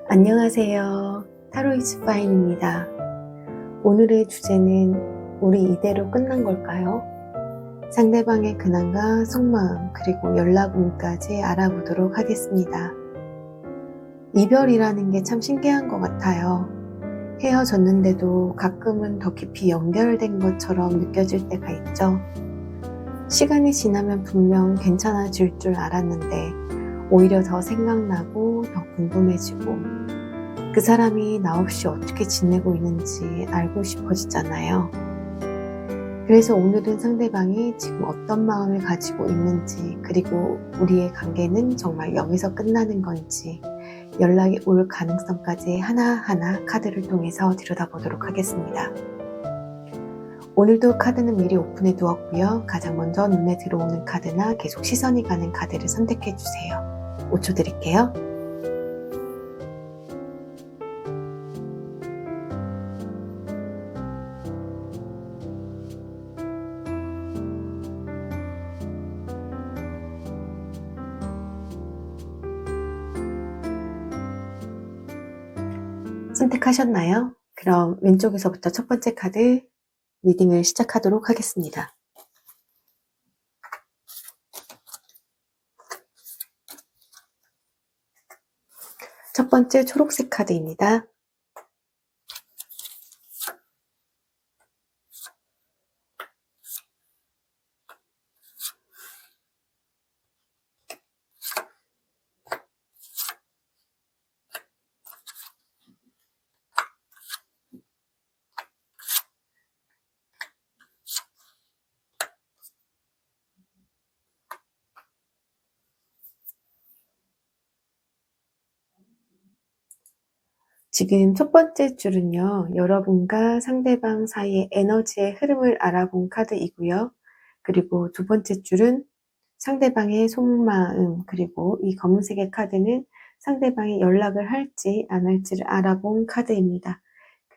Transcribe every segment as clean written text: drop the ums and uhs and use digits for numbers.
안녕하세요. 타로 이즈 파인입니다. 오늘의 주제는 우리 이대로 끝난 걸까요? 상대방의 근황과 속마음 그리고 연락 운까지 알아보도록 하겠습니다. 이별이라는 게 참 신기한 것 같아요. 헤어졌는데도 가끔은 더 깊이 연결된 것처럼 느껴질 때가 있죠. 시간이 지나면 분명 괜찮아질 줄 알았는데 오히려 더 생각나고 더 궁금해지고 그 사람이 나 없이 어떻게 지내고 있는지 알고 싶어지잖아요. 그래서 오늘은 상대방이 지금 어떤 마음을 가지고 있는지, 그리고 우리의 관계는 정말 여기서 끝나는 건지, 연락이 올 가능성까지 하나하나 카드를 통해서 들여다보도록 하겠습니다. 오늘도 카드는 미리 오픈해 두었고요. 가장 먼저 눈에 들어오는 카드나 계속 시선이 가는 카드를 선택해 주세요. 5초 드릴게요. 선택하셨나요? 그럼 왼쪽에서부터 첫 번째 카드 리딩을 시작하도록 하겠습니다. 첫 번째 초록색 카드입니다. 지금 첫 번째 줄은요, 여러분과 상대방 사이의 에너지의 흐름을 알아본 카드이고요. 그리고 두 번째 줄은 상대방의 속마음, 그리고 이 검은색의 카드는 상대방이 연락을 할지 안 할지를 알아본 카드입니다.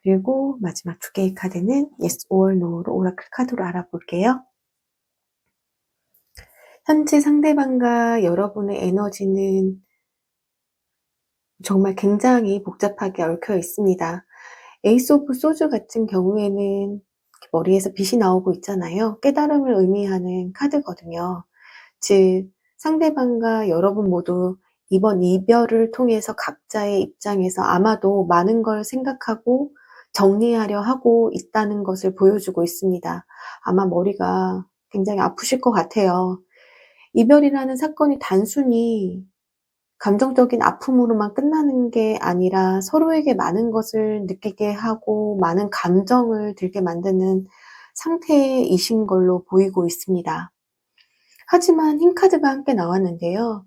그리고 마지막 두 개의 카드는 Yes or No로 오라클 카드로 알아볼게요. 현재 상대방과 여러분의 에너지는 정말 굉장히 복잡하게 얽혀 있습니다. 에이스 오브 소주 같은 경우에는 머리에서 빛이 나오고 있잖아요. 깨달음을 의미하는 카드거든요. 즉, 상대방과 여러분 모두 이번 이별을 통해서 각자의 입장에서 아마도 많은 걸 생각하고 정리하려 하고 있다는 것을 보여주고 있습니다. 아마 머리가 굉장히 아프실 것 같아요. 이별이라는 사건이 단순히 감정적인 아픔으로만 끝나는 게 아니라 서로에게 많은 것을 느끼게 하고 많은 감정을 들게 만드는 상태이신 걸로 보이고 있습니다. 하지만 흰 카드가 함께 나왔는데요.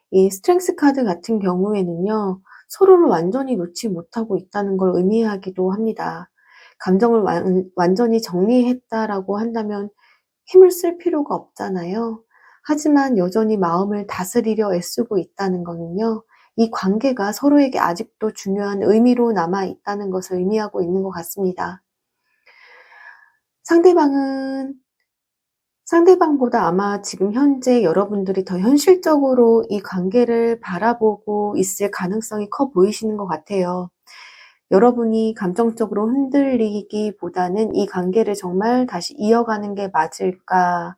이 스트렝스 카드 같은 경우에는요, 서로를 완전히 놓지 못하고 있다는 걸 의미하기도 합니다. 감정을 완전히 정리했다라고 한다면 힘을 쓸 필요가 없잖아요. 하지만 여전히 마음을 다스리려 애쓰고 있다는 거는요, 이 관계가 서로에게 아직도 중요한 의미로 남아 있다는 것을 의미하고 있는 것 같습니다. 상대방보다 아마 지금 현재 여러분들이 더 현실적으로 이 관계를 바라보고 있을 가능성이 커 보이시는 것 같아요. 여러분이 감정적으로 흔들리기보다는 이 관계를 정말 다시 이어가는 게 맞을까?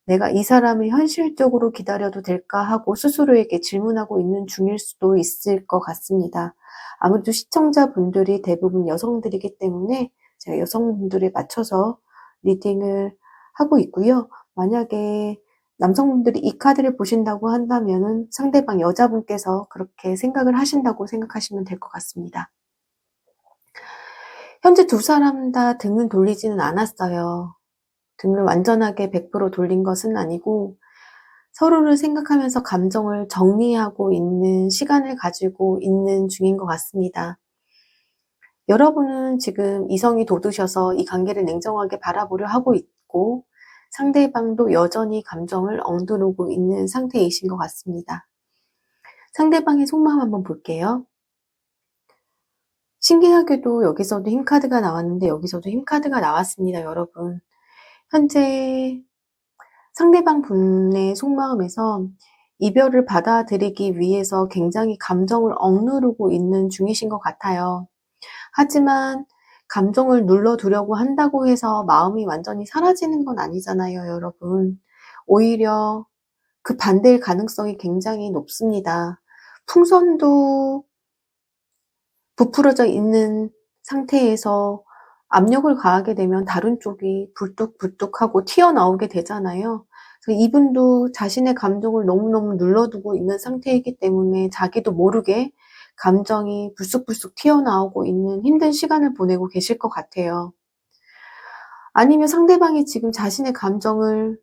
내가 이 사람을 현실적으로 기다려도 될까 하고 스스로에게 질문하고 있는 중일 수도 있을 것 같습니다. 아무래도 시청자분들이 대부분 여성들이기 때문에 제가 여성분들에 맞춰서 리딩을 하고 있고요. 만약에 남성분들이 이 카드를 보신다고 한다면은 상대방 여자분께서 그렇게 생각을 하신다고 생각하시면 될 것 같습니다. 현재 두 사람 다 등은 돌리지는 않았어요. 등을 완전하게 100% 돌린 것은 아니고 서로를 생각하면서 감정을 정리하고 있는 시간을 가지고 있는 중인 것 같습니다. 여러분은 지금 이성이 돋으셔서 이 관계를 냉정하게 바라보려 하고 있고 상대방도 여전히 감정을 엉두르고 있는 상태이신 것 같습니다. 상대방의 속마음 한번 볼게요. 신기하게도 여기서도 흰 카드가 나왔는데 여기서도 흰 카드가 나왔습니다, 여러분. 현재 상대방 분의 속마음에서 이별을 받아들이기 위해서 굉장히 감정을 억누르고 있는 중이신 것 같아요. 하지만 감정을 눌러두려고 한다고 해서 마음이 완전히 사라지는 건 아니잖아요, 여러분. 오히려 그 반대일 가능성이 굉장히 높습니다. 풍선도 부풀어져 있는 상태에서 압력을 가하게 되면 다른 쪽이 불뚝불뚝하고 튀어나오게 되잖아요. 그래서 이분도 자신의 감정을 너무너무 눌러두고 있는 상태이기 때문에 자기도 모르게 감정이 불쑥불쑥 튀어나오고 있는 힘든 시간을 보내고 계실 것 같아요. 아니면 상대방이 지금 자신의 감정을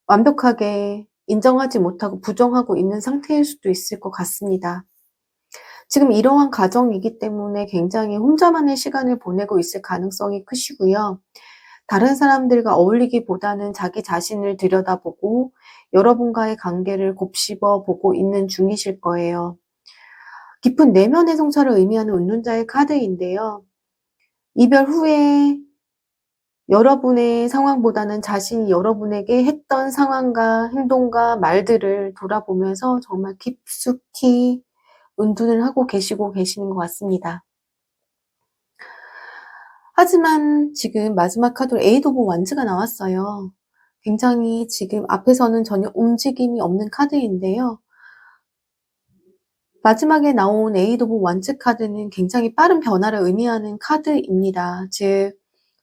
완벽하게 인정하지 못하고 부정하고 있는 상태일 수도 있을 것 같습니다. 지금 이러한 과정이기 때문에 굉장히 혼자만의 시간을 보내고 있을 가능성이 크시고요. 다른 사람들과 어울리기보다는 자기 자신을 들여다보고 여러분과의 관계를 곱씹어 보고 있는 중이실 거예요. 깊은 내면의 성찰을 의미하는 운둔자의 카드인데요. 이별 후에 여러분의 상황보다는 자신이 여러분에게 했던 상황과 행동과 말들을 돌아보면서 정말 깊숙이 운둔을 하고 계시는 것 같습니다. 하지만 지금 마지막 카드로 에이드 오브 완즈가 나왔어요. 굉장히 지금 앞에서는 전혀 움직임이 없는 카드인데요. 마지막에 나온 에이드 오브 완즈 카드는 굉장히 빠른 변화를 의미하는 카드입니다. 즉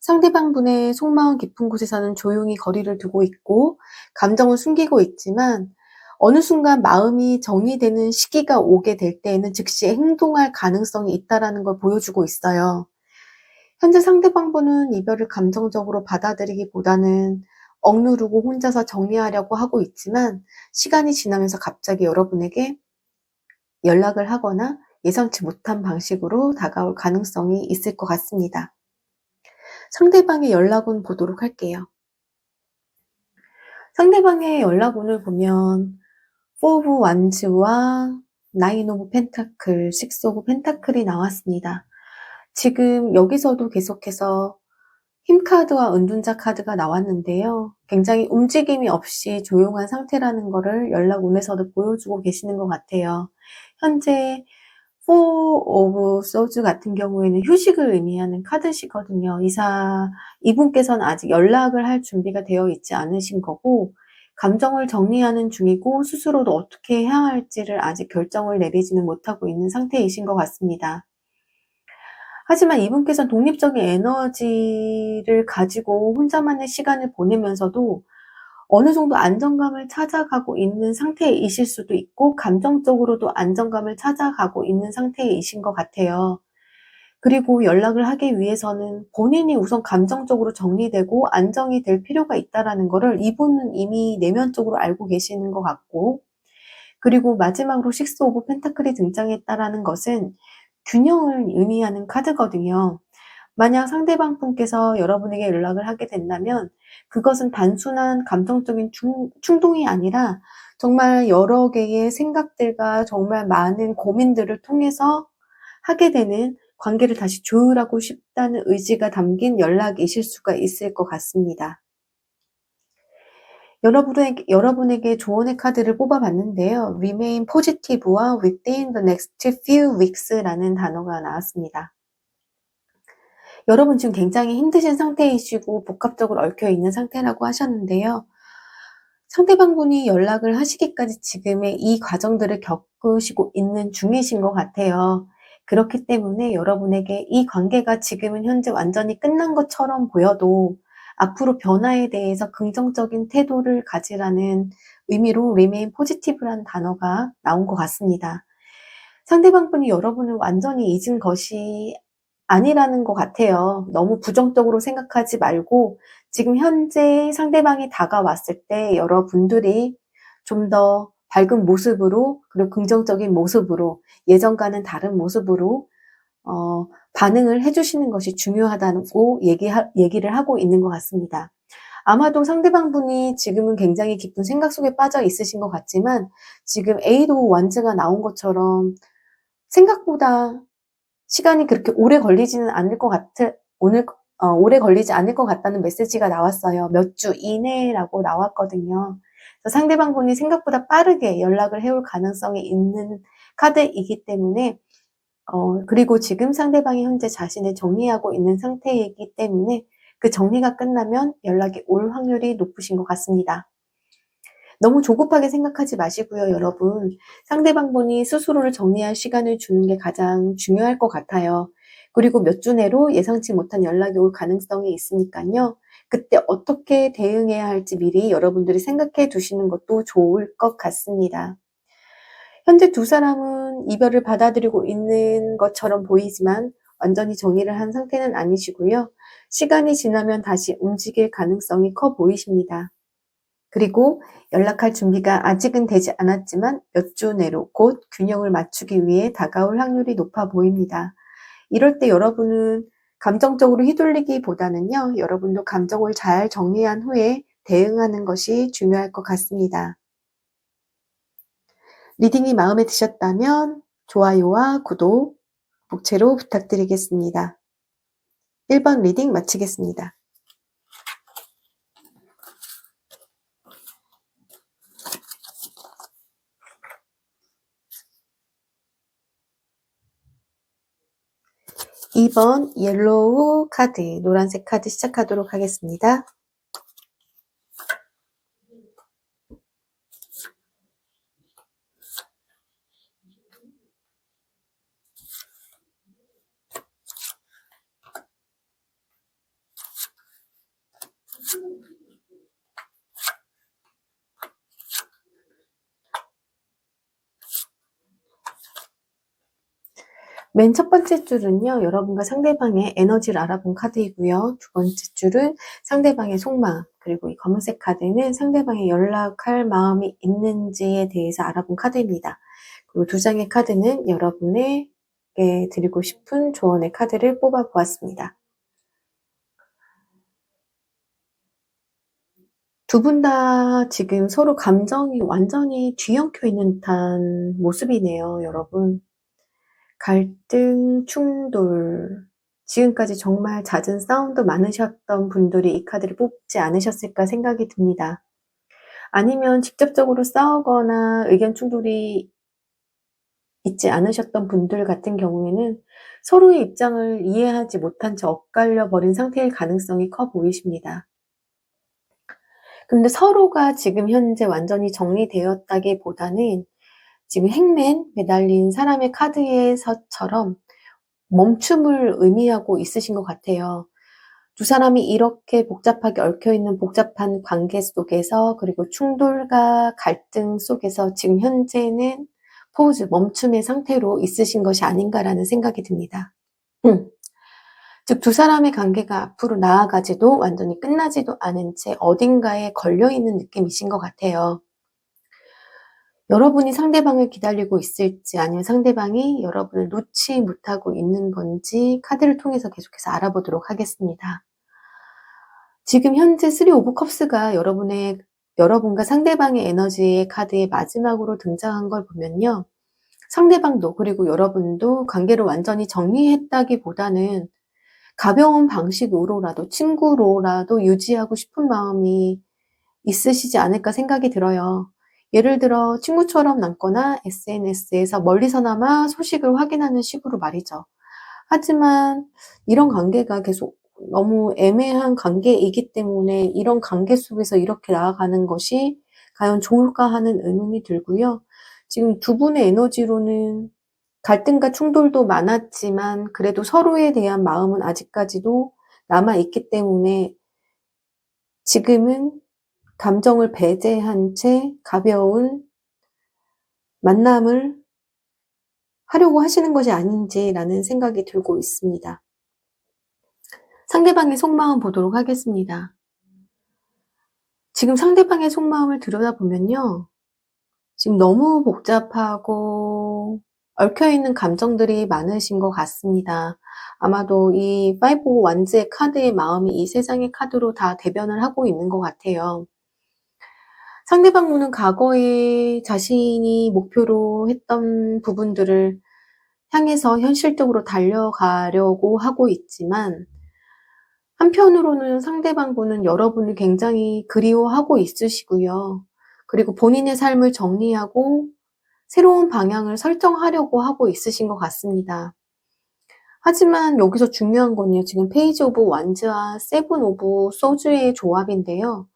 상대방 분의 속마음 깊은 곳에서는 조용히 거리를 두고 있고 감정을 숨기고 있지만 어느 순간 마음이 정리되는 시기가 오게 될 때에는 즉시 행동할 가능성이 있다는 걸 보여주고 있어요. 현재 상대방분은 이별을 감정적으로 받아들이기보다는 억누르고 혼자서 정리하려고 하고 있지만 시간이 지나면서 갑자기 여러분에게 연락을 하거나 예상치 못한 방식으로 다가올 가능성이 있을 것 같습니다. 상대방의 연락운 보도록 할게요. 상대방의 연락운을 보면 4 오브 완즈와 9 오브 펜타클, 6 오브 펜타클이 나왔습니다. 지금 여기서도 계속해서 힘카드와 은둔자 카드가 나왔는데요. 굉장히 움직임이 없이 조용한 상태라는 것을 연락운에서도 보여주고 계시는 것 같아요. 현재 4 오브 소즈 같은 경우에는 휴식을 의미하는 카드시거든요. 이분께서는 아직 연락을 할 준비가 되어 있지 않으신 거고 감정을 정리하는 중이고 스스로도 어떻게 해야 할지를 아직 결정을 내리지는 못하고 있는 상태이신 것 같습니다. 하지만 이분께서는 독립적인 에너지를 가지고 혼자만의 시간을 보내면서도 어느 정도 안정감을 찾아가고 있는 상태이실 수도 있고 감정적으로도 안정감을 찾아가고 있는 상태이신 것 같아요. 그리고 연락을 하기 위해서는 본인이 우선 감정적으로 정리되고 안정이 될 필요가 있다는 것을 이분은 이미 내면적으로 알고 계시는 것 같고 그리고 마지막으로 6 오브 펜타클이 등장했다는 것은 균형을 의미하는 카드거든요. 만약 상대방 분께서 여러분에게 연락을 하게 된다면 그것은 단순한 감정적인 충동이 아니라 정말 여러 개의 생각들과 정말 많은 고민들을 통해서 하게 되는 관계를 다시 조율하고 싶다는 의지가 담긴 연락이실 수가 있을 것 같습니다. 여러분에게 조언의 카드를 뽑아봤는데요. Remain positive와 Within the next few weeks라는 단어가 나왔습니다. 여러분 지금 굉장히 힘드신 상태이시고 복합적으로 얽혀있는 상태라고 하셨는데요. 상대방분이 연락을 하시기까지 지금의 이 과정들을 겪으시고 있는 중이신 것 같아요. 그렇기 때문에 여러분에게 이 관계가 지금은 현재 완전히 끝난 것처럼 보여도 앞으로 변화에 대해서 긍정적인 태도를 가지라는 의미로 Remain Positive라는 단어가 나온 것 같습니다. 상대방분이 여러분을 완전히 잊은 것이 아니라는 것 같아요. 너무 부정적으로 생각하지 말고 지금 현재 상대방이 다가왔을 때 여러분들이 좀 더 밝은 모습으로 그리고 긍정적인 모습으로 예전과는 다른 모습으로 반응을 해주시는 것이 중요하다고 얘기를 하고 있는 것 같습니다. 아마도 상대방분이 지금은 굉장히 깊은 생각 속에 빠져 있으신 것 같지만 지금 에이드 오브 완즈가 나온 것처럼 생각보다 시간이 그렇게 오래 걸리지는 않을 것 오래 걸리지 않을 것 같다는 메시지가 나왔어요. 몇 주 이내라고 나왔거든요. 상대방 분이 생각보다 빠르게 연락을 해올 가능성이 있는 카드이기 때문에 그리고 지금 상대방이 현재 자신을 정리하고 있는 상태이기 때문에 그 정리가 끝나면 연락이 올 확률이 높으신 것 같습니다. 너무 조급하게 생각하지 마시고요, 여러분. 상대방 분이 스스로를 정리할 시간을 주는 게 가장 중요할 것 같아요. 그리고 몇 주 내로 예상치 못한 연락이 올 가능성이 있으니까요. 그때 어떻게 대응해야 할지 미리 여러분들이 생각해 두시는 것도 좋을 것 같습니다. 현재 두 사람은 이별을 받아들이고 있는 것처럼 보이지만 완전히 정리를 한 상태는 아니시고요. 시간이 지나면 다시 움직일 가능성이 커 보이십니다. 그리고 연락할 준비가 아직은 되지 않았지만 몇 주 내로 곧 균형을 맞추기 위해 다가올 확률이 높아 보입니다. 이럴 때 여러분은 감정적으로 휘둘리기보다는요, 여러분도 감정을 잘 정리한 후에 대응하는 것이 중요할 것 같습니다. 리딩이 마음에 드셨다면 좋아요와 구독, 복채로 부탁드리겠습니다. 1번 리딩 마치겠습니다. 2번 옐로우 카드, 노란색 카드 시작하도록 하겠습니다. 맨 첫 번째 줄은요, 여러분과 상대방의 에너지를 알아본 카드이고요. 두 번째 줄은 상대방의 속마음, 그리고 이 검은색 카드는 상대방의 연락할 마음이 있는지에 대해서 알아본 카드입니다. 그리고 두 장의 카드는 여러분에게 드리고 싶은 조언의 카드를 뽑아 보았습니다. 두 분 다 지금 서로 감정이 완전히 뒤엉켜 있는 듯한 모습이네요, 여러분. 갈등, 충돌, 지금까지 정말 잦은 싸움도 많으셨던 분들이 이 카드를 뽑지 않으셨을까 생각이 듭니다. 아니면 직접적으로 싸우거나 의견 충돌이 있지 않으셨던 분들 같은 경우에는 서로의 입장을 이해하지 못한 채 엇갈려 버린 상태일 가능성이 커 보이십니다. 근데 서로가 지금 현재 완전히 정리되었다기보다는 지금 행맨 매달린 사람의 카드에서처럼 멈춤을 의미하고 있으신 것 같아요. 두 사람이 이렇게 복잡하게 얽혀있는 복잡한 관계 속에서, 그리고 충돌과 갈등 속에서 지금 현재는 포즈, 멈춤의 상태로 있으신 것이 아닌가라는 생각이 듭니다. 즉, 두 사람의 관계가 앞으로 나아가지도 완전히 끝나지도 않은 채 어딘가에 걸려있는 느낌이신 것 같아요. 여러분이 상대방을 기다리고 있을지 아니면 상대방이 여러분을 놓지 못하고 있는 건지 카드를 통해서 계속해서 알아보도록 하겠습니다. 지금 현재 3 오브 컵스가 여러분과 상대방의 에너지의 카드의 마지막으로 등장한 걸 보면요. 상대방도 그리고 여러분도 관계를 완전히 정리했다기보다는 가벼운 방식으로라도 친구로라도 유지하고 싶은 마음이 있으시지 않을까 생각이 들어요. 예를 들어 친구처럼 남거나 SNS에서 멀리서나마 소식을 확인하는 식으로 말이죠. 하지만 이런 관계가 계속 너무 애매한 관계이기 때문에 이런 관계 속에서 이렇게 나아가는 것이 과연 좋을까 하는 의문이 들고요. 지금 두 분의 에너지로는 갈등과 충돌도 많았지만 그래도 서로에 대한 마음은 아직까지도 남아있기 때문에 지금은 감정을 배제한 채 가벼운 만남을 하려고 하시는 것이 아닌지라는 생각이 들고 있습니다. 상대방의 속마음 보도록 하겠습니다. 지금 상대방의 속마음을 들여다보면요. 지금 너무 복잡하고 얽혀있는 감정들이 많으신 것 같습니다. 아마도 이 5 완즈의 카드의 마음이 이 세 장의 카드로 다 대변을 하고 있는 것 같아요. 상대방 분은 과거에 자신이 목표로 했던 부분들을 향해서 현실적으로 달려가려고 하고 있지만 한편으로는 상대방 분은 여러분을 굉장히 그리워하고 있으시고요. 그리고 본인의 삶을 정리하고 새로운 방향을 설정하려고 하고 있으신 것 같습니다. 하지만 여기서 중요한 건요. 지금 페이지 오브 완즈와 세븐 오브 소주의 조합인데요.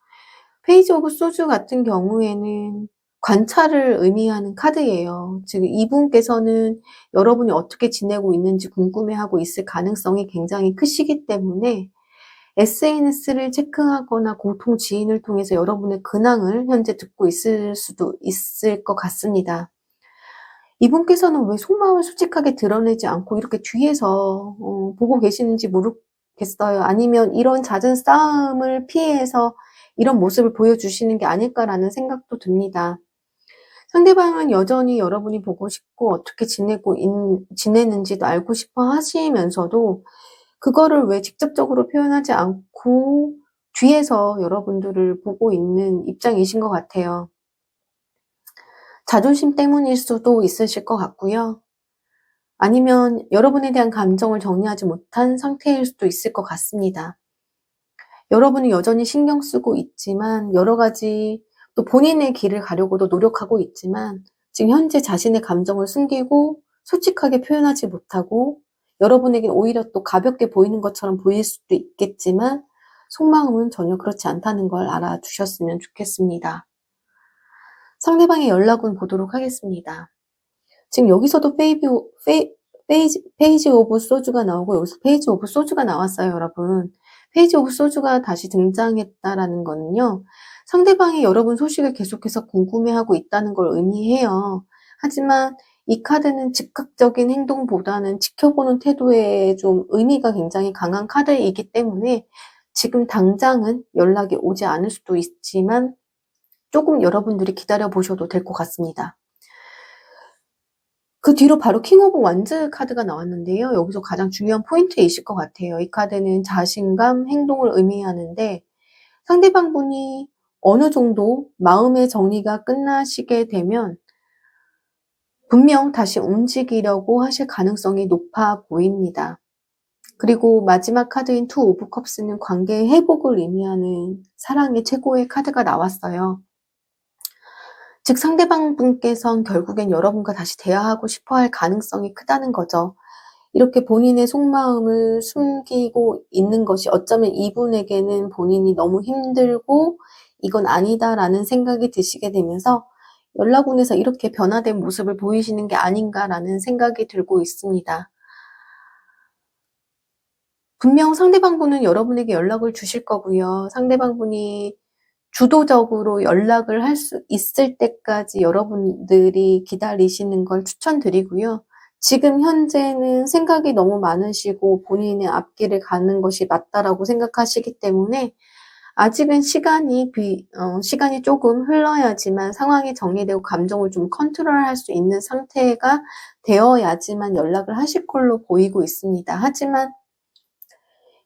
페이지 오브 소주 같은 경우에는 관찰을 의미하는 카드예요. 지금 이분께서는 여러분이 어떻게 지내고 있는지 궁금해하고 있을 가능성이 굉장히 크시기 때문에 SNS를 체크하거나 공통 지인을 통해서 여러분의 근황을 현재 듣고 있을 수도 있을 것 같습니다. 이분께서는 왜 속마음을 솔직하게 드러내지 않고 이렇게 뒤에서 보고 계시는지 모르겠어요. 아니면 이런 잦은 싸움을 피해서 이런 모습을 보여주시는 게 아닐까라는 생각도 듭니다. 상대방은 여전히 여러분이 보고 싶고 어떻게 지내는지도 알고 싶어 하시면서도 그거를 왜 직접적으로 표현하지 않고 뒤에서 여러분들을 보고 있는 입장이신 것 같아요. 자존심 때문일 수도 있으실 것 같고요. 아니면 여러분에 대한 감정을 정리하지 못한 상태일 수도 있을 것 같습니다. 여러분이 여전히 신경 쓰고 있지만 여러 가지 또 본인의 길을 가려고도 노력하고 있지만 지금 현재 자신의 감정을 숨기고 솔직하게 표현하지 못하고 여러분에게 오히려 또 가볍게 보이는 것처럼 보일 수도 있겠지만 속마음은 전혀 그렇지 않다는 걸 알아두셨으면 좋겠습니다. 상대방의 연락운 보도록 하겠습니다. 지금 여기서도 페이지 오브 소주가 나오고 여기서 페이지 오브 소주가 나왔어요, 여러분. 페이지 오브 소주가 다시 등장했다라는 거는요. 상대방이 여러분 소식을 계속해서 궁금해하고 있다는 걸 의미해요. 하지만 이 카드는 즉각적인 행동보다는 지켜보는 태도에 좀 의미가 굉장히 강한 카드이기 때문에 지금 당장은 연락이 오지 않을 수도 있지만 조금 여러분들이 기다려 보셔도 될 것 같습니다. 그 뒤로 바로 킹 오브 완즈 카드가 나왔는데요. 여기서 가장 중요한 포인트이실 것 같아요. 이 카드는 자신감, 행동을 의미하는데 상대방 분이 어느 정도 마음의 정리가 끝나시게 되면 분명 다시 움직이려고 하실 가능성이 높아 보입니다. 그리고 마지막 카드인 투 오브 컵스는 관계의 회복을 의미하는 사랑의 최고의 카드가 나왔어요. 즉 상대방 분께선 결국엔 여러분과 다시 대화하고 싶어 할 가능성이 크다는 거죠. 이렇게 본인의 속마음을 숨기고 있는 것이 어쩌면 이분에게는 본인이 너무 힘들고 이건 아니다라는 생각이 드시게 되면서 연락운에서 이렇게 변화된 모습을 보이시는 게 아닌가라는 생각이 들고 있습니다. 분명 상대방 분은 여러분에게 연락을 주실 거고요. 상대방 분이 주도적으로 연락을 할 수 있을 때까지 여러분들이 기다리시는 걸 추천드리고요. 지금 현재는 생각이 너무 많으시고 본인의 앞길을 가는 것이 맞다라고 생각하시기 때문에 아직은 시간이 조금 흘러야지만 상황이 정리되고 감정을 좀 컨트롤할 수 있는 상태가 되어야지만 연락을 하실 걸로 보이고 있습니다. 하지만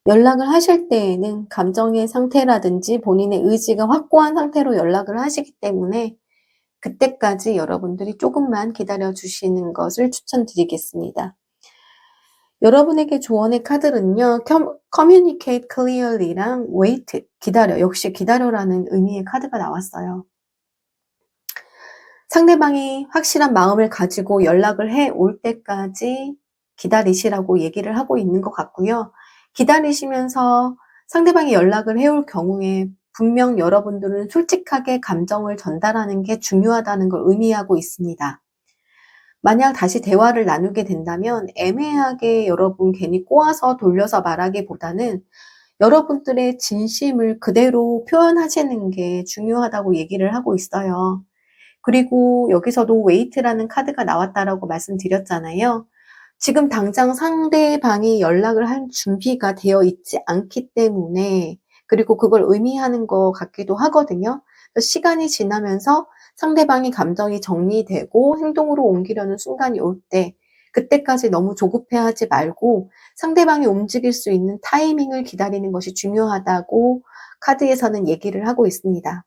연락을 하실 때에는 감정의 상태라든지 본인의 의지가 확고한 상태로 연락을 하시기 때문에 그때까지 여러분들이 조금만 기다려 주시는 것을 추천드리겠습니다. 여러분에게 조언의 카드는요. Communicate clearly랑 Wait, 기다려, 역시 기다려라는 의미의 카드가 나왔어요. 상대방이 확실한 마음을 가지고 연락을 해 올 때까지 기다리시라고 얘기를 하고 있는 것 같고요. 기다리시면서 상대방이 연락을 해올 경우에 분명 여러분들은 솔직하게 감정을 전달하는 게 중요하다는 걸 의미하고 있습니다. 만약 다시 대화를 나누게 된다면 애매하게 여러분 괜히 꼬아서 돌려서 말하기보다는 여러분들의 진심을 그대로 표현하시는 게 중요하다고 얘기를 하고 있어요. 그리고 여기서도 웨이트라는 카드가 나왔다라고 말씀드렸잖아요. 지금 당장 상대방이 연락을 할 준비가 되어 있지 않기 때문에 그리고 그걸 의미하는 것 같기도 하거든요. 시간이 지나면서 상대방이 감정이 정리되고 행동으로 옮기려는 순간이 올 때 그때까지 너무 조급해하지 말고 상대방이 움직일 수 있는 타이밍을 기다리는 것이 중요하다고 카드에서는 얘기를 하고 있습니다.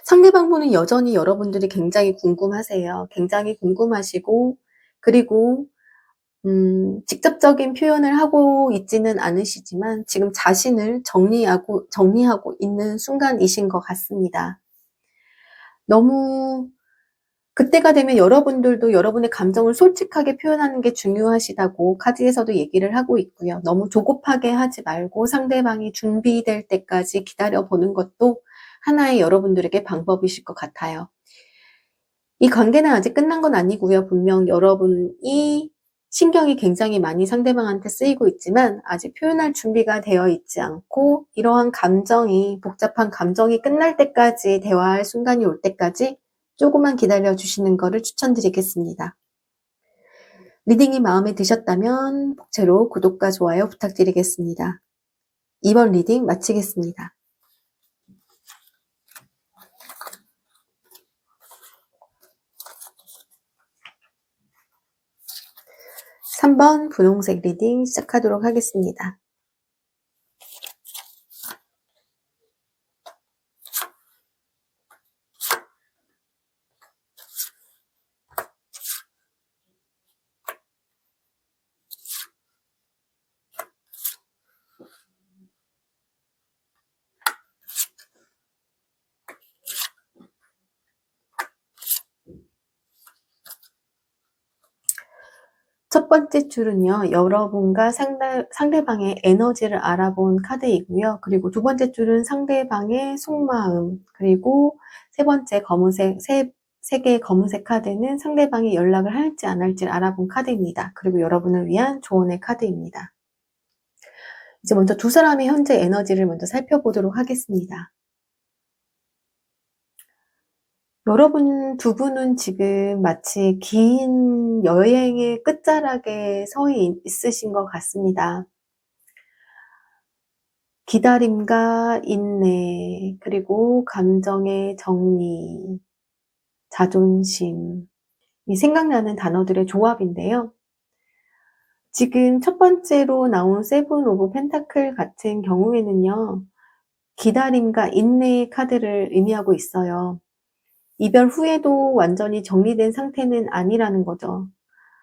상대방 분은 여전히 여러분들이 굉장히 궁금하세요. 굉장히 궁금하시고 그리고 직접적인 표현을 하고 있지는 않으시지만 지금 자신을 정리하고 있는 순간이신 것 같습니다. 너무 그때가 되면 여러분들도 여러분의 감정을 솔직하게 표현하는 게 중요하시다고 카드에서도 얘기를 하고 있고요. 너무 조급하게 하지 말고 상대방이 준비될 때까지 기다려보는 것도 하나의 여러분들에게 방법이실 것 같아요. 이 관계는 아직 끝난 건 아니고요. 분명 여러분이 신경이 굉장히 많이 상대방한테 쓰이고 있지만 아직 표현할 준비가 되어 있지 않고 이러한 감정이, 복잡한 감정이 끝날 때까지, 대화할 순간이 올 때까지 조금만 기다려 주시는 것을 추천드리겠습니다. 리딩이 마음에 드셨다면 복채로 구독과 좋아요 부탁드리겠습니다. 2번 리딩 마치겠습니다. 3번 분홍색 리딩 시작하도록 하겠습니다. 첫 번째 줄은요, 여러분과 상대방의 에너지를 알아본 카드이고요. 그리고 두 번째 줄은 상대방의 속마음, 그리고 세 번째 세 개의 검은색 카드는 상대방이 연락을 할지 안 할지 알아본 카드입니다. 그리고 여러분을 위한 조언의 카드입니다. 이제 먼저 두 사람의 현재 에너지를 먼저 살펴보도록 하겠습니다. 여러분 두 분은 지금 마치 긴 여행의 끝자락에 서 있으신 것 같습니다. 기다림과 인내, 그리고 감정의 정리, 자존심, 이 생각나는 단어들의 조합인데요. 지금 첫 번째로 나온 세븐 오브 펜타클 같은 경우에는요, 기다림과 인내의 카드를 의미하고 있어요. 이별 후에도 완전히 정리된 상태는 아니라는 거죠.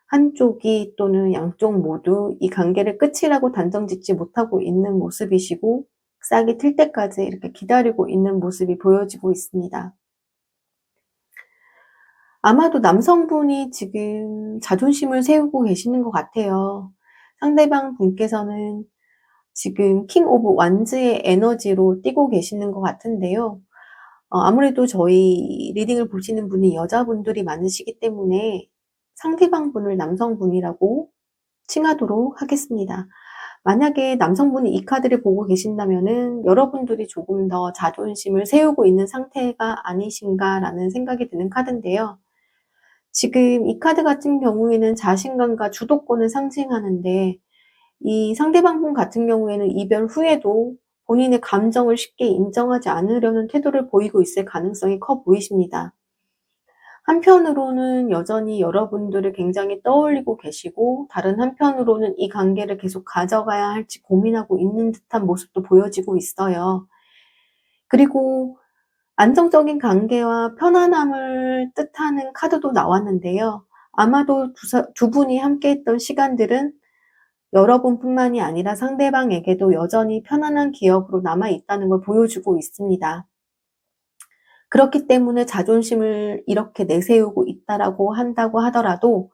한쪽이 또는 양쪽 모두 이 관계를 끝이라고 단정짓지 못하고 있는 모습이시고 싹이 틀 때까지 이렇게 기다리고 있는 모습이 보여지고 있습니다. 아마도 남성분이 지금 자존심을 세우고 계시는 것 같아요. 상대방 분께서는 지금 킹 오브 완즈의 에너지로 뛰고 계시는 것 같은데요. 아무래도 저희 리딩을 보시는 분이 여자분들이 많으시기 때문에 상대방 분을 남성분이라고 칭하도록 하겠습니다. 만약에 남성분이 이 카드를 보고 계신다면은 여러분들이 조금 더 자존심을 세우고 있는 상태가 아니신가라는 생각이 드는 카드인데요. 지금 이 카드 같은 경우에는 자신감과 주도권을 상징하는데 이 상대방 분 같은 경우에는 이별 후에도 본인의 감정을 쉽게 인정하지 않으려는 태도를 보이고 있을 가능성이 커 보이십니다. 한편으로는 여전히 여러분들을 굉장히 떠올리고 계시고 다른 한편으로는 이 관계를 계속 가져가야 할지 고민하고 있는 듯한 모습도 보여지고 있어요. 그리고 안정적인 관계와 편안함을 뜻하는 카드도 나왔는데요. 아마도 두 분이 함께했던 시간들은 여러분뿐만이 아니라 상대방에게도 여전히 편안한 기억으로 남아있다는 걸 보여주고 있습니다. 그렇기 때문에 자존심을 이렇게 내세우고 있다라고 한다고 하더라도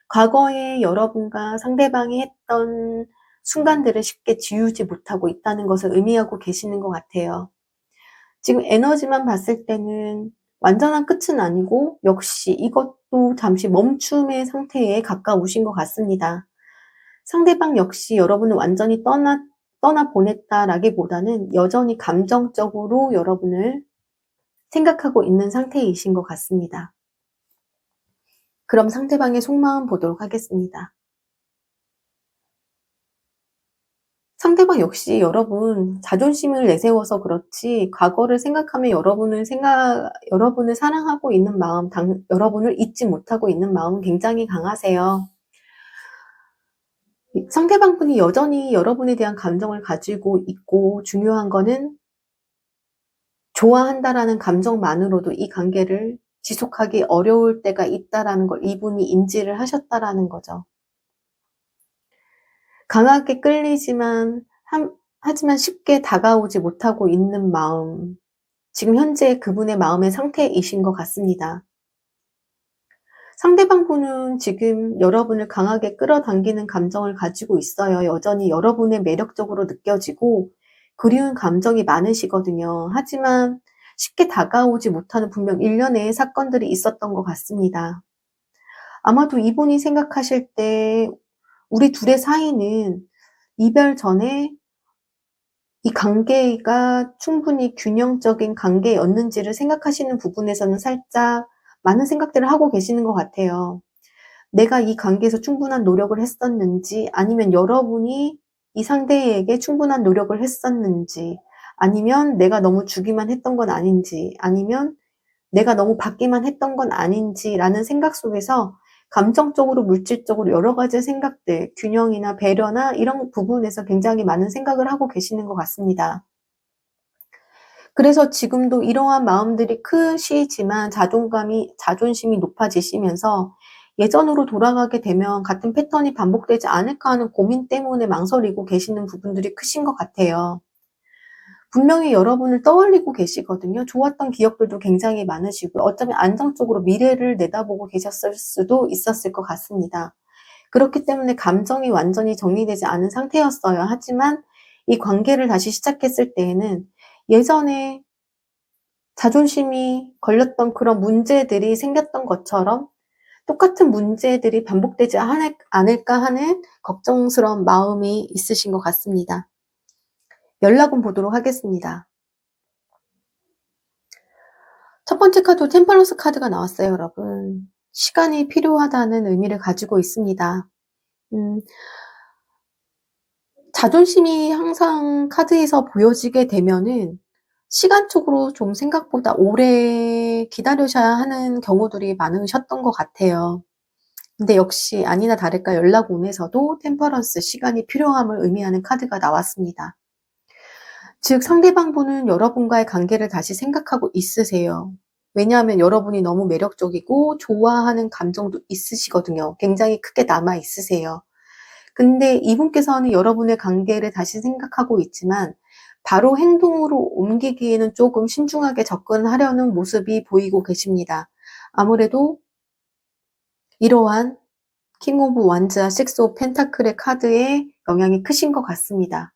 과거에 여러분과 상대방이 했던 순간들을 쉽게 지우지 못하고 있다는 것을 의미하고 계시는 것 같아요. 지금 에너지만 봤을 때는 완전한 끝은 아니고 역시 이것도 잠시 멈춤의 상태에 가까우신 것 같습니다. 상대방 역시 여러분을 완전히 떠나보냈다라기보다는 여전히 감정적으로 여러분을 생각하고 있는 상태이신 것 같습니다. 그럼 상대방의 속마음 보도록 하겠습니다. 상대방 역시 여러분 자존심을 내세워서 그렇지 과거를 생각하면 여러분을 사랑하고 있는 마음, 여러분을 잊지 못하고 있는 마음은 굉장히 강하세요. 상대방 분이 여전히 여러분에 대한 감정을 가지고 있고 중요한 거는 좋아한다라는 감정만으로도 이 관계를 지속하기 어려울 때가 있다라는 걸 이분이 인지를 하셨다라는 거죠. 강하게 끌리지만 하지만 쉽게 다가오지 못하고 있는 마음, 지금 현재 그분의 마음의 상태이신 것 같습니다. 상대방 분은 지금 여러분을 강하게 끌어당기는 감정을 가지고 있어요. 여전히 여러분의 매력적으로 느껴지고 그리운 감정이 많으시거든요. 하지만 쉽게 다가오지 못하는 분명 일련의 사건들이 있었던 것 같습니다. 아마도 이분이 생각하실 때 우리 둘의 사이는 이별 전에 이 관계가 충분히 균형적인 관계였는지를 생각하시는 부분에서는 살짝 많은 생각들을 하고 계시는 것 같아요. 내가 이 관계에서 충분한 노력을 했었는지, 아니면 여러분이 이 상대에게 충분한 노력을 했었는지, 아니면 내가 너무 주기만 했던 건 아닌지, 아니면 내가 너무 받기만 했던 건 아닌지라는 생각 속에서 감정적으로, 물질적으로 여러 가지 생각들, 균형이나 배려나 이런 부분에서 굉장히 많은 생각을 하고 계시는 것 같습니다. 그래서 지금도 이러한 마음들이 크시지만 자존심이 높아지시면서 예전으로 돌아가게 되면 같은 패턴이 반복되지 않을까 하는 고민 때문에 망설이고 계시는 부분들이 크신 것 같아요. 분명히 여러분을 떠올리고 계시거든요. 좋았던 기억들도 굉장히 많으시고요. 어쩌면 안정적으로 미래를 내다보고 계셨을 수도 있었을 것 같습니다. 그렇기 때문에 감정이 완전히 정리되지 않은 상태였어요. 하지만 이 관계를 다시 시작했을 때에는 예전에 자존심이 걸렸던 그런 문제들이 생겼던 것처럼 똑같은 문제들이 반복되지 않을까 하는 걱정스러운 마음이 있으신 것 같습니다. 연락은 보도록 하겠습니다. 첫 번째 카드 템퍼런스 카드가 나왔어요, 여러분. 시간이 필요하다는 의미를 가지고 있습니다. 자존심이 항상 카드에서 보여지게 되면은 시간적으로 좀 생각보다 오래 기다리셔야 하는 경우들이 많으셨던 것 같아요. 근데 역시 아니나 다를까 연락운에서도 템퍼런스, 시간이 필요함을 의미하는 카드가 나왔습니다. 즉 상대방 분은 여러분과의 관계를 다시 생각하고 있으세요. 왜냐하면 여러분이 너무 매력적이고 좋아하는 감정도 있으시거든요. 굉장히 크게 남아 있으세요. 근데 이분께서는 여러분의 관계를 다시 생각하고 있지만 바로 행동으로 옮기기에는 조금 신중하게 접근하려는 모습이 보이고 계십니다. 아무래도 이러한 킹 오브 완즈와 식스 오브 펜타클의 카드의 영향이 크신 것 같습니다.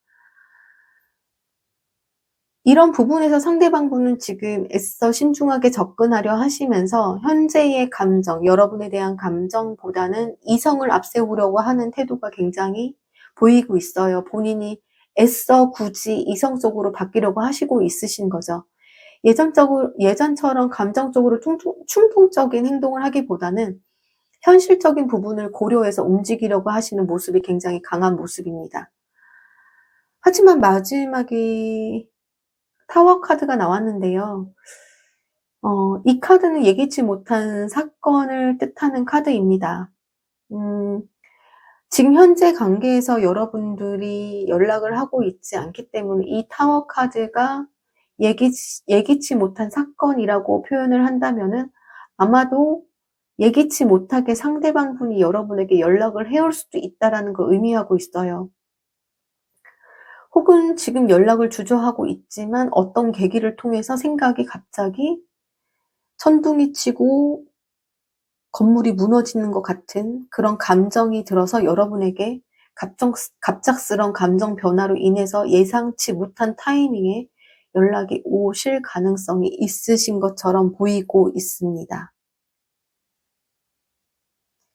이런 부분에서 상대방 분은 지금 애써 신중하게 접근하려 하시면서 현재의 감정, 여러분에 대한 감정보다는 이성을 앞세우려고 하는 태도가 굉장히 보이고 있어요. 본인이 애써 굳이 이성적으로 바뀌려고 하시고 있으신 거죠. 예전처럼 감정적으로 충동적인 행동을 하기보다는 현실적인 부분을 고려해서 움직이려고 하시는 모습이 굉장히 강한 모습입니다. 하지만 마지막에 타워 카드가 나왔는데요. 이 카드는 예기치 못한 사건을 뜻하는 카드입니다. 지금 현재 관계에서 여러분들이 연락을 하고 있지 않기 때문에 이 타워 카드가 예기치 못한 사건이라고 표현을 한다면은 아마도 예기치 못하게 상대방 분이 여러분에게 연락을 해올 수도 있다라는 걸 의미하고 있어요. 혹은 지금 연락을 주저하고 있지만 어떤 계기를 통해서 생각이 갑자기 천둥이 치고 건물이 무너지는 것 같은 그런 감정이 들어서 여러분에게 갑작스런 감정 변화로 인해서 예상치 못한 타이밍에 연락이 오실 가능성이 있으신 것처럼 보이고 있습니다.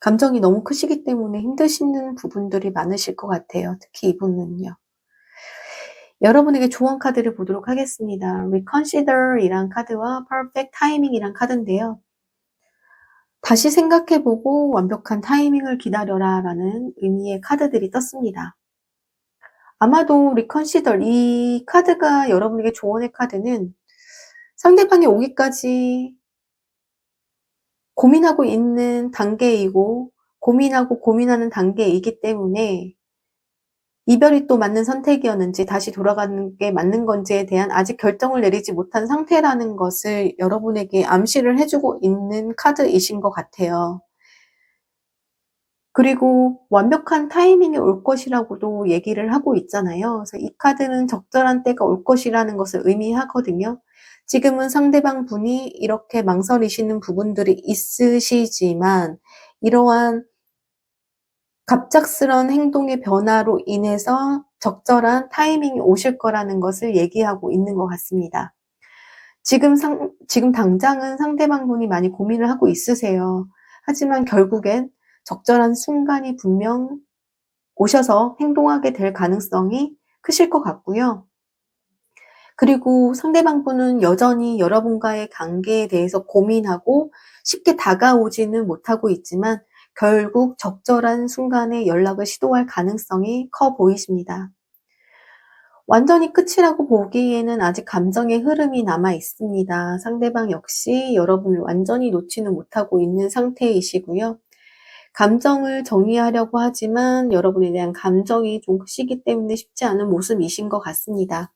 감정이 너무 크시기 때문에 힘드시는 부분들이 많으실 것 같아요. 특히 이분은요. 여러분에게 조언 카드를 보도록 하겠습니다. Reconsider 이란 카드와 Perfect Timing 이란 카드인데요. 다시 생각해보고 완벽한 타이밍을 기다려라 라는 의미의 카드들이 떴습니다. 아마도 Reconsider 이 카드가 여러분에게 조언의 카드는 상대방이 오기까지 고민하고 있는 단계이고 고민하는 단계이기 때문에 이별이 또 맞는 선택이었는지 다시 돌아가는 게 맞는 건지에 대한 아직 결정을 내리지 못한 상태라는 것을 여러분에게 암시를 해주고 있는 카드이신 것 같아요. 그리고 완벽한 타이밍이 올 것이라고도 얘기를 하고 있잖아요. 그래서 이 카드는 적절한 때가 올 것이라는 것을 의미하거든요. 지금은 상대방 분이 이렇게 망설이시는 부분들이 있으시지만 이러한 갑작스런 행동의 변화로 인해서 적절한 타이밍이 오실 거라는 것을 얘기하고 있는 것 같습니다. 지금 당장은 상대방 분이 많이 고민을 하고 있으세요. 하지만 결국엔 적절한 순간이 분명 오셔서 행동하게 될 가능성이 크실 것 같고요. 그리고 상대방 분은 여전히 여러분과의 관계에 대해서 고민하고 쉽게 다가오지는 못하고 있지만 결국 적절한 순간에 연락을 시도할 가능성이 커 보이십니다. 완전히 끝이라고 보기에는 아직 감정의 흐름이 남아 있습니다. 상대방 역시 여러분을 완전히 놓지는 못하고 있는 상태이시고요. 감정을 정리하려고 하지만 여러분에 대한 감정이 좀 크시기 때문에 쉽지 않은 모습이신 것 같습니다.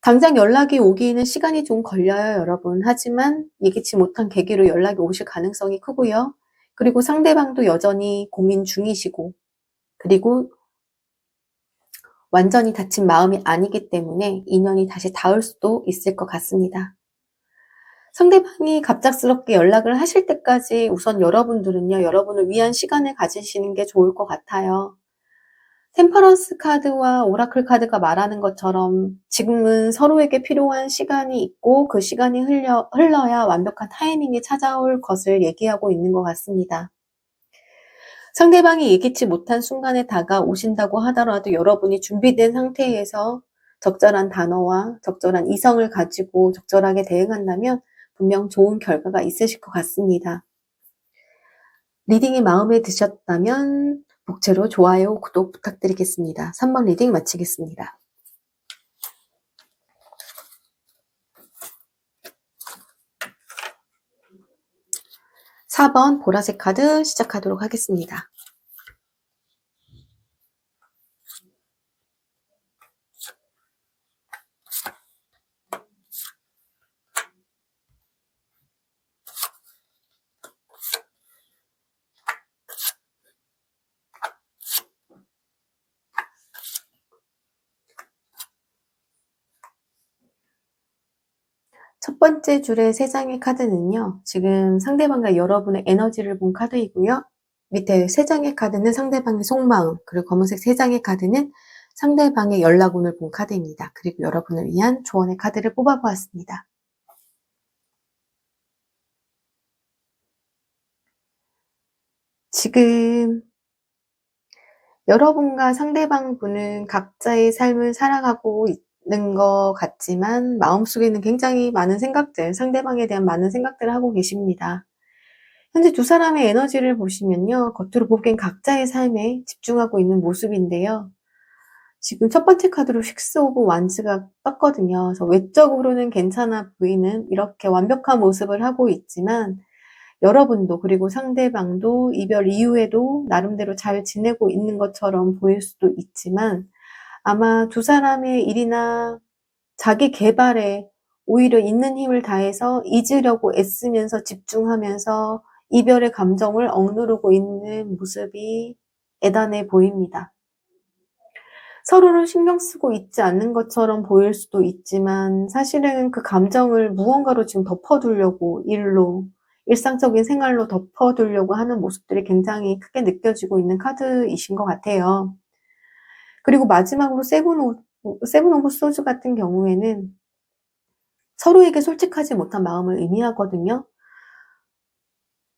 당장 연락이 오기에는 시간이 좀 걸려요, 여러분. 하지만 예기치 못한 계기로 연락이 오실 가능성이 크고요. 그리고 상대방도 여전히 고민 중이시고, 그리고 완전히 닫힌 마음이 아니기 때문에 인연이 다시 닿을 수도 있을 것 같습니다. 상대방이 갑작스럽게 연락을 하실 때까지 우선 여러분들은요, 여러분을 위한 시간을 가지시는 게 좋을 것 같아요. 템퍼런스 카드와 오라클 카드가 말하는 것처럼 지금은 서로에게 필요한 시간이 있고 그 시간이 흘러야 완벽한 타이밍이 찾아올 것을 얘기하고 있는 것 같습니다. 상대방이 예기치 못한 순간에 다가오신다고 하더라도 여러분이 준비된 상태에서 적절한 단어와 적절한 이성을 가지고 적절하게 대응한다면 분명 좋은 결과가 있으실 것 같습니다. 리딩이 마음에 드셨다면 복채로 좋아요, 구독 부탁드리겠습니다. 3번 리딩 마치겠습니다. 4번 보라색 카드 시작하도록 하겠습니다. 첫 번째 줄의 3장의 카드는요. 지금 상대방과 여러분의 에너지를 본 카드이고요. 밑에 3장의 카드는 상대방의 속마음, 그리고 검은색 3장의 카드는 상대방의 연락운을 본 카드입니다. 그리고 여러분을 위한 조언의 카드를 뽑아보았습니다. 지금 여러분과 상대방 분은 각자의 삶을 살아가고 있는 것 같지만 마음속에는 굉장히 많은 생각들, 상대방에 대한 많은 생각들을 하고 계십니다. 현재 두 사람의 에너지를 보시면요. 겉으로 보기엔 각자의 삶에 집중하고 있는 모습인데요. 지금 첫 번째 카드로 6 오브 완즈가 떴거든요. 그래서 외적으로는 괜찮아 보이는 이렇게 완벽한 모습을 하고 있지만 여러분도 그리고 상대방도 이별 이후에도 나름대로 잘 지내고 있는 것처럼 보일 수도 있지만 아마 두 사람의 일이나 자기 개발에 오히려 있는 힘을 다해서 잊으려고 애쓰면서 집중하면서 이별의 감정을 억누르고 있는 모습이 애단해 보입니다. 서로를 신경 쓰고 있지 않는 것처럼 보일 수도 있지만 사실은 그 감정을 무언가로 지금 덮어두려고 일상적인 생활로 덮어두려고 하는 모습들이 굉장히 크게 느껴지고 있는 카드이신 것 같아요. 그리고 마지막으로 세븐 오브 소즈 같은 경우에는 서로에게 솔직하지 못한 마음을 의미하거든요.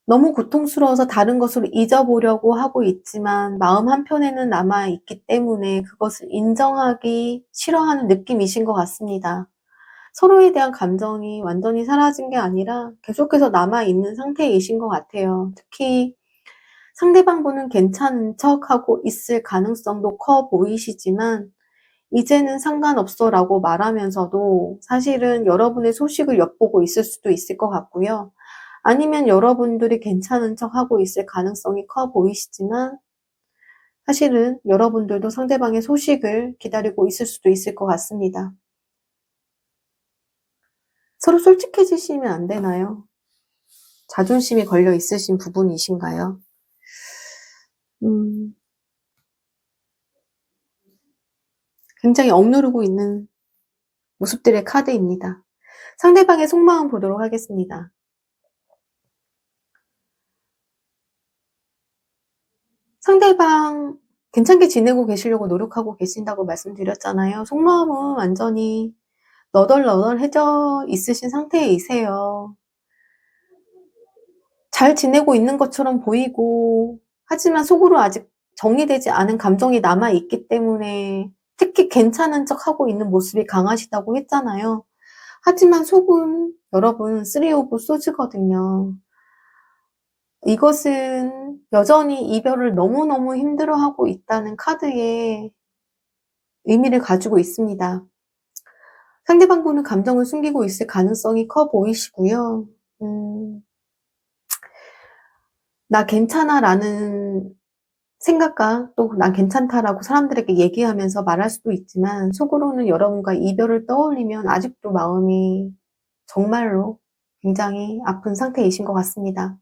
너무 고통스러워서 다른 것으로 잊어보려고 하고 있지만 마음 한편에는 남아있기 때문에 그것을 인정하기 싫어하는 느낌이신 것 같습니다. 서로에 대한 감정이 완전히 사라진 게 아니라 계속해서 남아있는 상태이신 것 같아요. 특히 상대방 분은 괜찮은 척하고 있을 가능성도 커 보이시지만 이제는 상관없어 라고 말하면서도 사실은 여러분의 소식을 엿보고 있을 수도 있을 것 같고요. 아니면 여러분들이 괜찮은 척하고 있을 가능성이 커 보이시지만 사실은 여러분들도 상대방의 소식을 기다리고 있을 수도 있을 것 같습니다. 서로 솔직해지시면 안 되나요? 자존심이 걸려 있으신 부분이신가요? 굉장히 억누르고 있는 모습들의 카드입니다. 상대방의 속마음 보도록 하겠습니다. 상대방 괜찮게 지내고 계시려고 노력하고 계신다고 말씀드렸잖아요. 속마음은 완전히 너덜너덜해져 있으신 상태이세요. 잘 지내고 있는 것처럼 보이고, 하지만 속으로 아직 정리되지 않은 감정이 남아있기 때문에 특히 괜찮은 척하고 있는 모습이 강하시다고 했잖아요. 하지만 속은 여러분 3 오브 소즈거든요. 이것은 여전히 이별을 너무너무 힘들어하고 있다는 카드의 의미를 가지고 있습니다. 상대방분은 감정을 숨기고 있을 가능성이 커 보이시고요. 나 괜찮아 라는 생각과 또 난 괜찮다라고 사람들에게 얘기하면서 말할 수도 있지만 속으로는 여러분과 이별을 떠올리면 아직도 마음이 정말로 굉장히 아픈 상태이신 것 같습니다.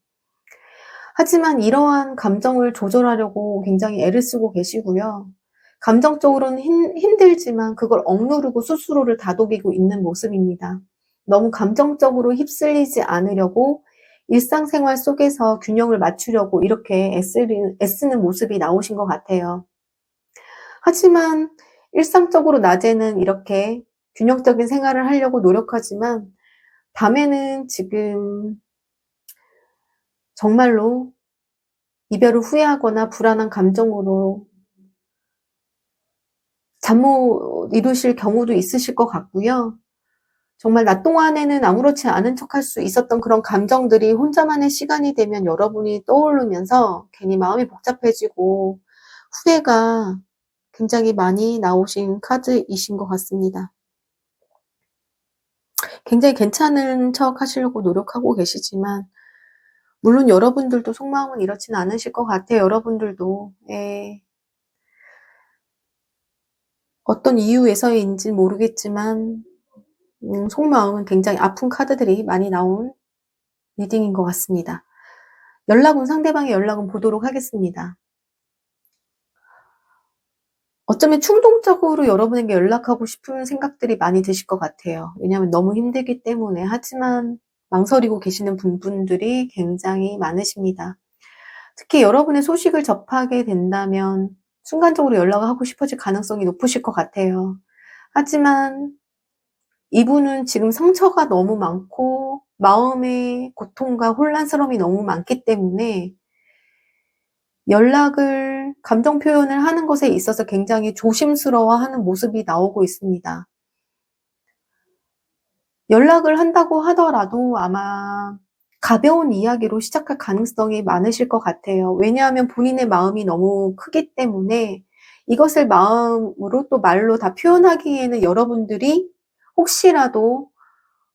하지만 이러한 감정을 조절하려고 굉장히 애를 쓰고 계시고요. 감정적으로는 힘들지만 그걸 억누르고 스스로를 다독이고 있는 모습입니다. 너무 감정적으로 휩쓸리지 않으려고 일상생활 속에서 균형을 맞추려고 이렇게 애쓰는 모습이 나오신 것 같아요. 하지만 일상적으로 낮에는 이렇게 균형적인 생활을 하려고 노력하지만 밤에는 지금 정말로 이별을 후회하거나 불안한 감정으로 잠 못 이루실 경우도 있으실 것 같고요. 정말 낮 동안에는 아무렇지 않은 척할 수 있었던 그런 감정들이 혼자만의 시간이 되면 여러분이 떠오르면서 괜히 마음이 복잡해지고 후회가 굉장히 많이 나오신 카드이신 것 같습니다. 굉장히 괜찮은 척 하시려고 노력하고 계시지만 물론 여러분들도 속마음은 이렇지는 않으실 것 같아요. 여러분들도 어떤 이유에서인지 모르겠지만 속마음은 굉장히 아픈 카드들이 많이 나온 리딩인 것 같습니다. 상대방의 연락은 보도록 하겠습니다. 어쩌면 충동적으로 여러분에게 연락하고 싶은 생각들이 많이 드실 것 같아요. 왜냐하면 너무 힘들기 때문에. 하지만 망설이고 계시는 분들이 굉장히 많으십니다. 특히 여러분의 소식을 접하게 된다면 순간적으로 연락을 하고 싶어질 가능성이 높으실 것 같아요. 하지만 이분은 지금 상처가 너무 많고 마음의 고통과 혼란스러움이 너무 많기 때문에 감정 표현을 하는 것에 있어서 굉장히 조심스러워하는 모습이 나오고 있습니다. 연락을 한다고 하더라도 아마 가벼운 이야기로 시작할 가능성이 많으실 것 같아요. 왜냐하면 본인의 마음이 너무 크기 때문에 이것을 마음으로 또 말로 다 표현하기에는 여러분들이 혹시라도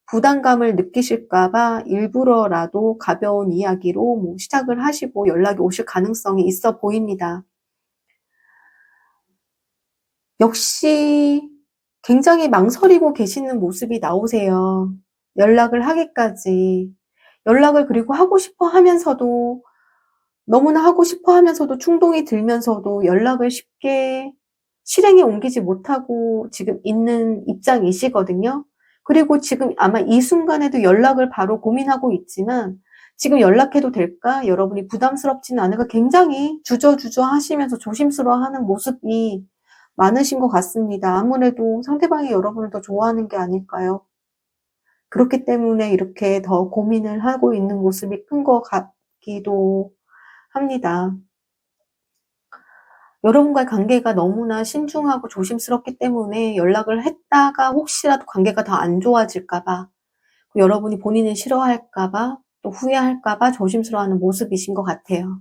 부담감을 느끼실까 봐 일부러라도 가벼운 이야기로 시작을 하시고 연락이 오실 가능성이 있어 보입니다. 역시 굉장히 망설이고 계시는 모습이 나오세요. 연락을 그리고 하고 싶어 하면서도 너무나 하고 싶어 하면서도 충동이 들면서도 연락을 쉽게 실행에 옮기지 못하고 지금 있는 입장이시거든요. 그리고 지금 아마 이 순간에도 연락을 바로 고민하고 있지만 지금 연락해도 될까? 여러분이 부담스럽지는 않을까? 굉장히 주저주저 하시면서 조심스러워하는 모습이 많으신 것 같습니다. 아무래도 상대방이 여러분을 더 좋아하는 게 아닐까요? 그렇기 때문에 이렇게 더 고민을 하고 있는 모습이 큰 것 같기도 합니다. 여러분과의 관계가 너무나 신중하고 조심스럽기 때문에 연락을 했다가 혹시라도 관계가 더 안 좋아질까 봐, 여러분이 본인을 싫어할까 봐, 또 후회할까 봐 조심스러워하는 모습이신 것 같아요.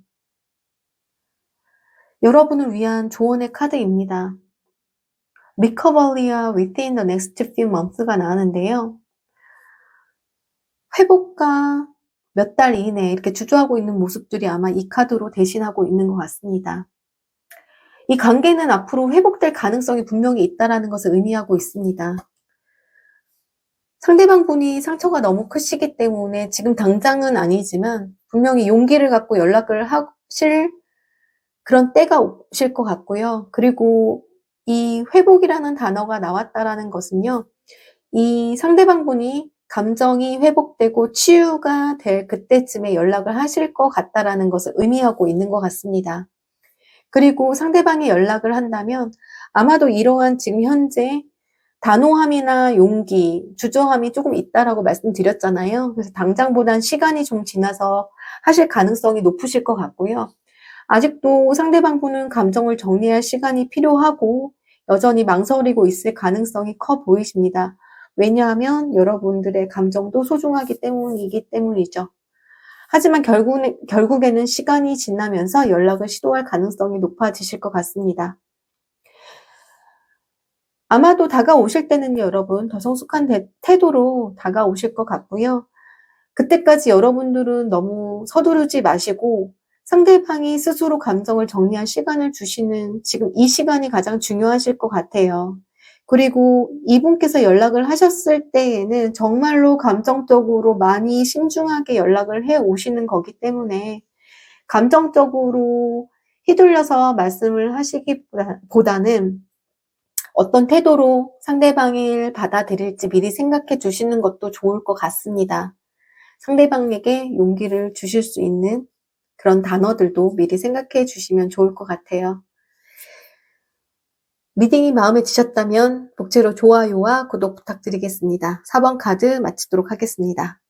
여러분을 위한 조언의 카드입니다. Recovery와 Within the next few months가 나왔는데요. 회복과 몇 달 이내 이렇게 주저하고 있는 모습들이 아마 이 카드로 대신하고 있는 것 같습니다. 이 관계는 앞으로 회복될 가능성이 분명히 있다는 것을 의미하고 있습니다. 상대방 분이 상처가 너무 크시기 때문에 지금 당장은 아니지만 분명히 용기를 갖고 연락을 하실 그런 때가 오실 것 같고요. 그리고 이 회복이라는 단어가 나왔다라는 것은요. 이 상대방 분이 감정이 회복되고 치유가 될 그때쯤에 연락을 하실 것 같다라는 것을 의미하고 있는 것 같습니다. 그리고 상대방이 연락을 한다면 아마도 이러한 지금 현재 단호함이나 용기, 주저함이 조금 있다라고 말씀드렸잖아요. 그래서 당장보단 시간이 좀 지나서 하실 가능성이 높으실 것 같고요. 아직도 상대방 분은 감정을 정리할 시간이 필요하고 여전히 망설이고 있을 가능성이 커 보이십니다. 왜냐하면 여러분들의 감정도 소중하기 때문이죠. 하지만 결국에는 시간이 지나면서 연락을 시도할 가능성이 높아지실 것 같습니다. 아마도 다가오실 때는 여러분 더 성숙한 태도로 다가오실 것 같고요. 그때까지 여러분들은 너무 서두르지 마시고 상대방이 스스로 감정을 정리할 시간을 주시는 지금 이 시간이 가장 중요하실 것 같아요. 그리고 이분께서 연락을 하셨을 때에는 정말로 감정적으로 많이 신중하게 연락을 해 오시는 거기 때문에 감정적으로 휘둘려서 말씀을 하시기보다는 어떤 태도로 상대방을 받아들일지 미리 생각해 주시는 것도 좋을 것 같습니다. 상대방에게 용기를 주실 수 있는 그런 단어들도 미리 생각해 주시면 좋을 것 같아요. 리딩이 마음에 드셨다면 복채로 좋아요와 구독 부탁드리겠습니다. 4번 카드 마치도록 하겠습니다.